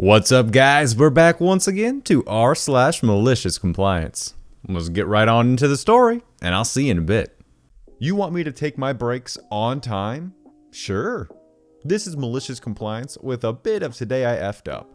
What's up, guys? We're back once again to r/malicious compliance. Let's get right on into the story, and I'll see you in a bit. You want me to take my breaks on time? Sure. This is malicious compliance with a bit of today I effed up.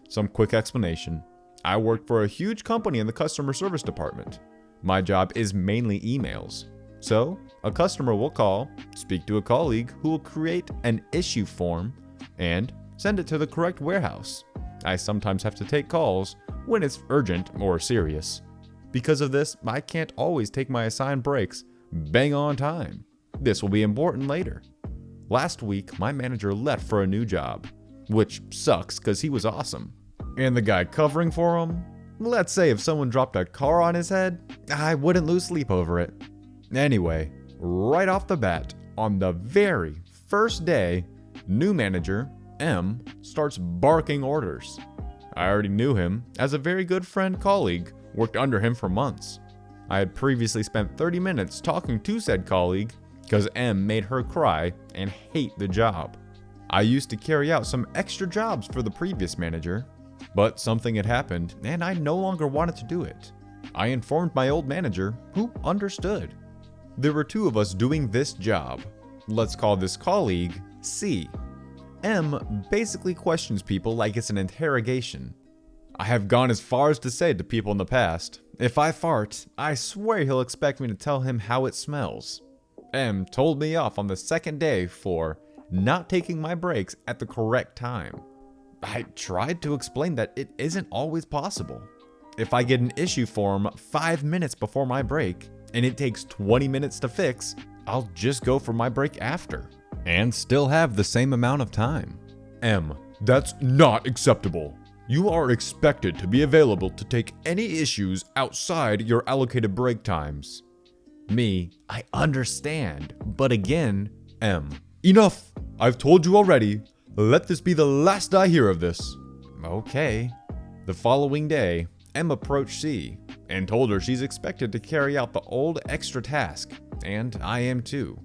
Some quick explanation. I work for a huge company in the customer service department. My job is mainly emails. So, a customer will call, speak to a colleague who will create an issue form, and send it to the correct warehouse. I sometimes have to take calls when it's urgent or serious. Because of this, I can't always take my assigned breaks bang on time. This will be important later. Last week, my manager left for a new job, which sucks because he was awesome. And the guy covering for him, let's say if someone dropped a car on his head, I wouldn't lose sleep over it. Anyway, right off the bat, on the very first day, new manager, M, starts barking orders. I already knew him as a very good friend colleague, worked under him for months. I had previously spent 30 minutes talking to said colleague because M made her cry and hate the job. I used to carry out some extra jobs for the previous manager, but something had happened and I no longer wanted to do it. I informed my old manager, who understood. There were two of us doing this job. Let's call this colleague C. M basically questions people like it's an interrogation. I have gone as far as to say to people in the past, if I fart, I swear he'll expect me to tell him how it smells. M told me off on the second day for not taking my breaks at the correct time. I tried to explain that it isn't always possible. If I get an issue form 5 minutes before my break, and it takes 20 minutes to fix, I'll just go for my break after, and still have the same amount of time. M, that's not acceptable. You are expected to be available to take any issues outside your allocated break times. Me, I understand, but again, M, enough! I've told you already. Let this be the last I hear of this. Okay. The following day, M approached C and told her she's expected to carry out the old extra task, and I am too.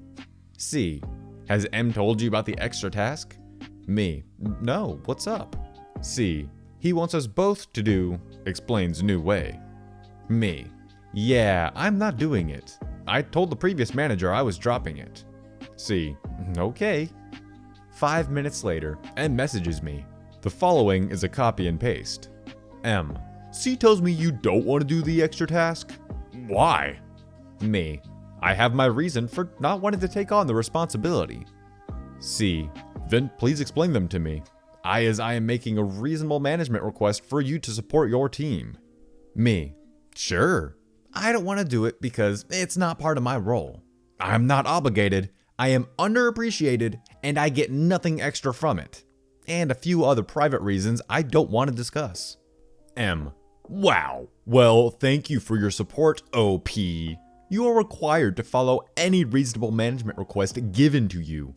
C, has M told you about the extra task? Me, no, what's up? C, he wants us both to do, explains new way. Me, yeah, I'm not doing it. I told the previous manager I was dropping it. C, okay. 5 minutes later, M messages me. The following is a copy and paste. M, C tells me you don't want to do the extra task? Why? Me, I have my reason for not wanting to take on the responsibility. C, then please explain them to me. As I am making a reasonable management request for you to support your team. Me, sure. I don't want to do it because it's not part of my role. I'm not obligated, I am underappreciated, and I get nothing extra from it. And a few other private reasons I don't want to discuss. M, wow. Well, thank you for your support, OP. You are required to follow any reasonable management request given to you.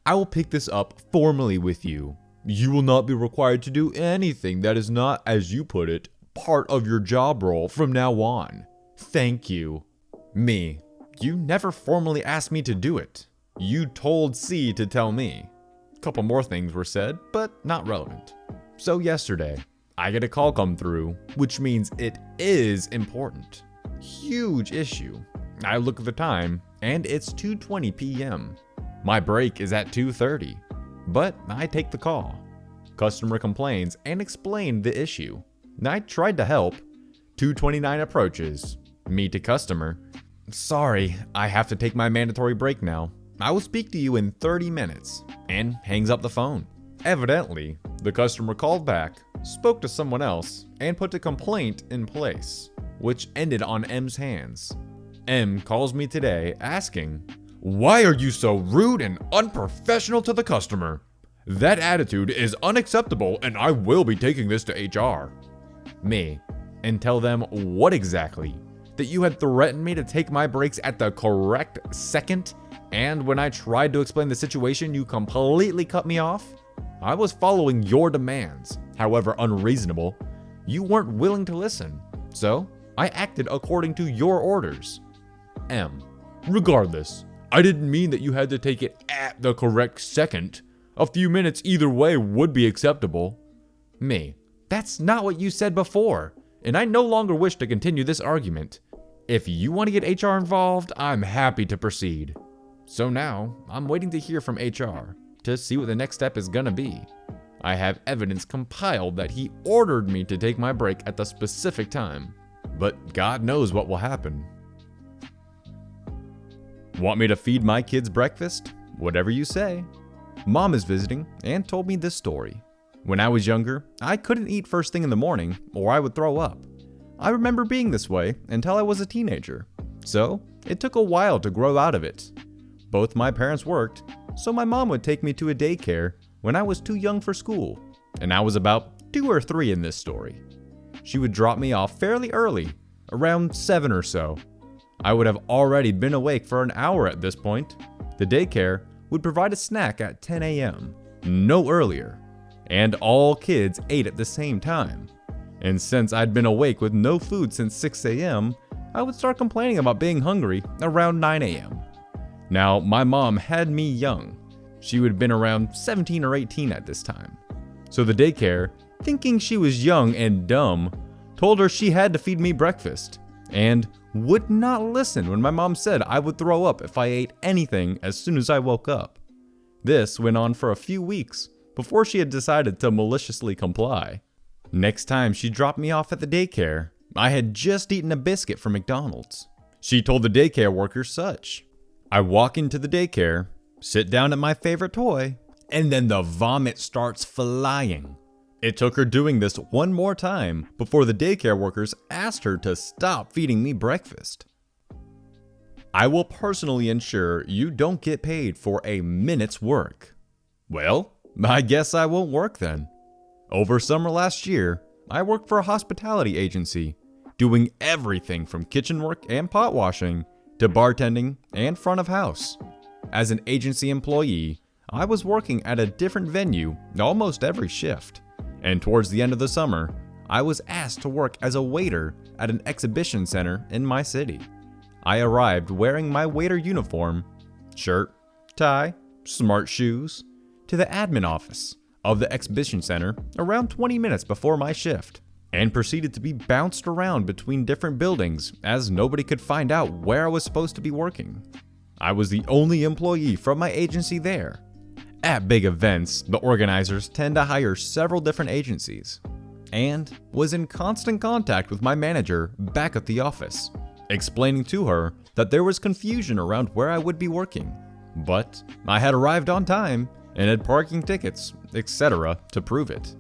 I will pick this up formally with you. You will not be required to do anything that is not, as you put it, part of your job role from now on. Thank you. Me, you never formally asked me to do it. You told C to tell me. A couple more things were said, but not relevant. So yesterday, I get a call come through, which means it is important. Huge issue. I look at the time, and it's 2:20 p.m. My break is at 2:30, but I take the call. Customer complains and explained the issue. I tried to help. 2:29 approaches. Me to customer. Sorry, I have to take my mandatory break now. I will speak to you in 30 minutes, and hangs up the phone. Evidently, the customer called back, spoke to someone else, and put a complaint in place, which ended on M's hands. M calls me today asking, "Why are you so rude and unprofessional to the customer? That attitude is unacceptable and I will be taking this to HR. Me, and tell them what exactly? That you had threatened me to take my breaks at the correct second, and when I tried to explain the situation, you completely cut me off? I was following your demands, however unreasonable. You weren't willing to listen, so I acted according to your orders. M, regardless, I didn't mean that you had to take it at the correct second. A few minutes either way would be acceptable. Me. That's not what you said before, and I no longer wish to continue this argument. If you want to get HR involved, I'm happy to proceed. So now, I'm waiting to hear from HR to see what the next step is gonna be. I have evidence compiled that he ordered me to take my break at the specific time, but God knows what will happen. Want me to feed my kids breakfast? Whatever you say. Mom is visiting and told me this story. When I was younger, I couldn't eat first thing in the morning or I would throw up. I remember being this way until I was a teenager, so it took a while to grow out of it. Both my parents worked, so my mom would take me to a daycare when I was too young for school, and I was about 2 or 3 in this story. She would drop me off fairly early, around 7 or so. I would have already been awake for an hour at this point. The daycare would provide a snack at 10 a.m., no earlier, and all kids ate at the same time. And since I'd been awake with no food since 6 a.m., I would start complaining about being hungry around 9 a.m. Now, my mom had me young. She would have been around 17 or 18 at this time. So the daycare, thinking she was young and dumb, told her she had to feed me breakfast, and would not listen when my mom said I would throw up if I ate anything as soon as I woke up. This went on for a few weeks before she had decided to maliciously comply. Next time she dropped me off at the daycare, I had just eaten a biscuit from McDonald's. She told the daycare worker such. I walk into the daycare, sit down at my favorite toy, and then the vomit starts flying. It took her doing this one more time before the daycare workers asked her to stop feeding me breakfast. I will personally ensure you don't get paid for a minute's work. Well, I guess I won't work then. Over summer last year, I worked for a hospitality agency, doing everything from kitchen work and pot washing to bartending and front of house. As an agency employee, I was working at a different venue almost every shift. And towards the end of the summer, I was asked to work as a waiter at an exhibition center in my city. I arrived wearing my waiter uniform, shirt, tie, smart shoes, to the admin office of the exhibition center around 20 minutes before my shift, and proceeded to be bounced around between different buildings as nobody could find out where I was supposed to be working. I was the only employee from my agency there. At big events, the organizers tend to hire several different agencies, and was in constant contact with my manager back at the office, explaining to her that there was confusion around where I would be working, but I had arrived on time and had parking tickets, etc. to prove it.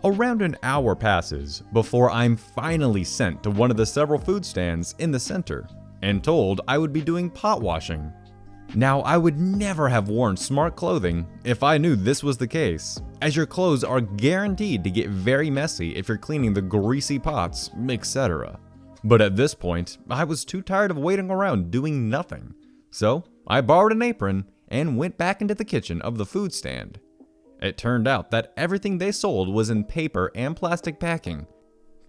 Around an hour passes before I'm finally sent to one of the several food stands in the center and told I would be doing pot washing. Now, I would never have worn smart clothing if I knew this was the case, as your clothes are guaranteed to get very messy if you're cleaning the greasy pots, etc. But at this point, I was too tired of waiting around doing nothing, so I borrowed an apron and went back into the kitchen of the food stand. It turned out that everything they sold was in paper and plastic packing,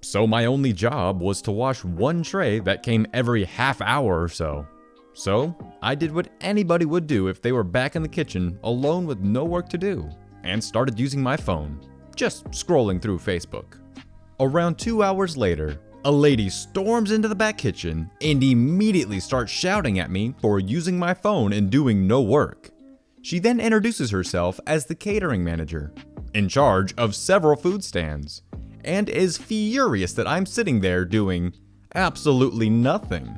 so my only job was to wash one tray that came every half hour or so. So I did what anybody would do if they were back in the kitchen alone with no work to do, and started using my phone, just scrolling through Facebook. Around 2 hours later, a lady storms into the back kitchen and immediately starts shouting at me for using my phone and doing no work. She then introduces herself as the catering manager, in charge of several food stands, and is furious that I'm sitting there doing absolutely nothing.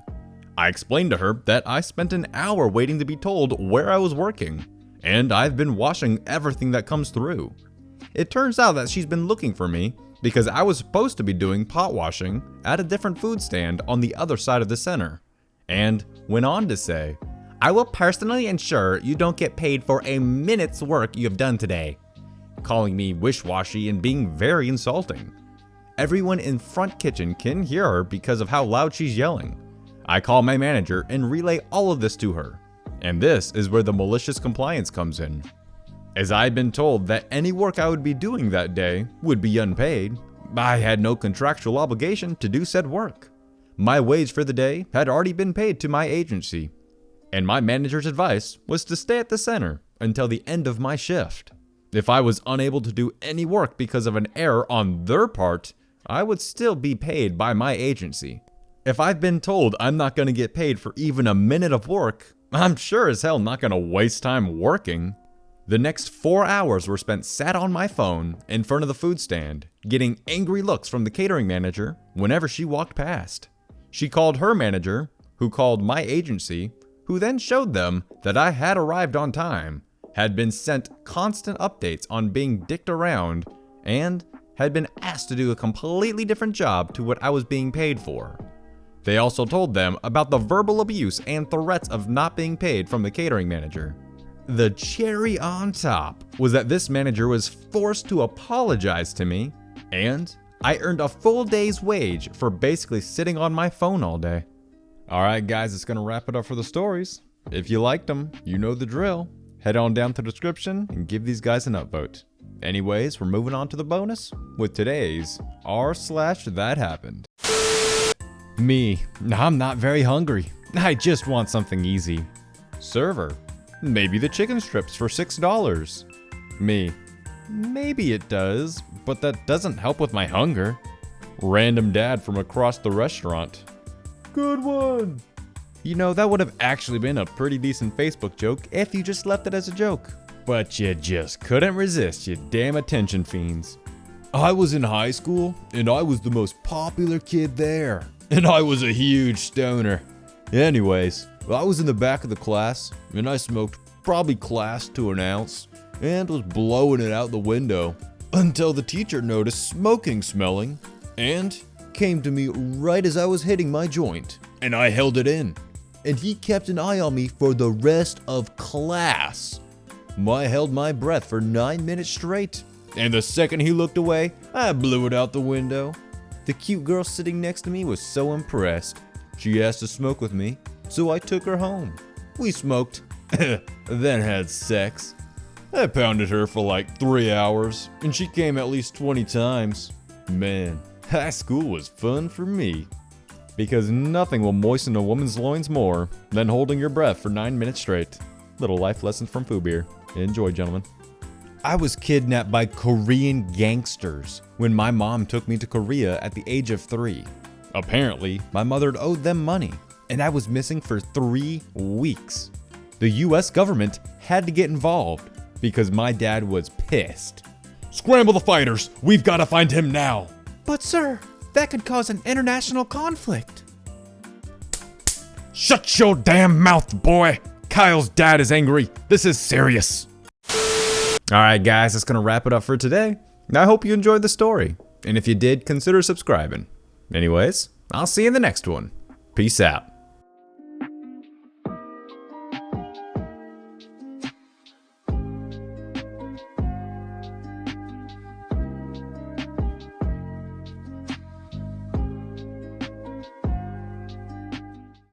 I explained to her that I spent an hour waiting to be told where I was working, and I've been washing everything that comes through. It turns out that she's been looking for me because I was supposed to be doing pot washing at a different food stand on the other side of the center, and went on to say, "I will personally ensure you don't get paid for a minute's work you have done today," calling me wish-washy and being very insulting. Everyone in front kitchen can hear her because of how loud she's yelling. I call my manager and relay all of this to her, and this is where the malicious compliance comes in. As I had been told that any work I would be doing that day would be unpaid, I had no contractual obligation to do said work. My wage for the day had already been paid to my agency, and my manager's advice was to stay at the center until the end of my shift. If I was unable to do any work because of an error on their part, I would still be paid by my agency. If I've been told I'm not going to get paid for even a minute of work, I'm sure as hell not going to waste time working. The next 4 hours were spent sat on my phone in front of the food stand, getting angry looks from the catering manager whenever she walked past. She called her manager, who called my agency, who then showed them that I had arrived on time, had been sent constant updates on being dicked around, and had been asked to do a completely different job to what I was being paid for. They also told them about the verbal abuse and threats of not being paid from the catering manager. The cherry on top was that this manager was forced to apologize to me, and I earned a full day's wage for basically sitting on my phone all day. Alright guys, it's gonna wrap it up for the stories. If you liked them, you know the drill. Head on down to the description and give these guys an upvote. Anyways, we're moving on to the bonus with today's r/that happened. Me, I'm not very hungry. I just want something easy. Server, maybe the chicken strips for $6. Me, maybe it does, but that doesn't help with my hunger. Random dad from across the restaurant. Good one. You know, that would have actually been a pretty decent Facebook joke if you just left it as a joke. But you just couldn't resist, you damn attention fiends. I was in high school, and I was the most popular kid there. And I was a huge stoner. Anyways, I was in the back of the class, and I smoked probably class to an ounce, and was blowing it out the window, until the teacher noticed smoking smelling, and came to me right as I was hitting my joint, and I held it in. And he kept an eye on me for the rest of class. I held my breath for 9 minutes straight, and the second he looked away, I blew it out the window. The cute girl sitting next to me was so impressed. She asked to smoke with me, so I took her home. We smoked, then had sex. I pounded her for like 3 hours, and she came at least 20 times. Man, high school was fun for me. Because nothing will moisten a woman's loins more than holding your breath for 9 minutes straight. Little life lesson from Foobier. Enjoy, gentlemen. I was kidnapped by Korean gangsters when my mom took me to Korea at the age of 3. Apparently, my mother owed them money, and I was missing for 3 weeks. The US government had to get involved because my dad was pissed. Scramble the fighters! We've got to find him now! But sir, that could cause an international conflict. Shut your damn mouth, boy! Kyle's dad is angry. This is serious. Alright guys, that's gonna wrap it up for today. I hope you enjoyed the story. And if you did, consider subscribing. Anyways, I'll see you in the next one. Peace out.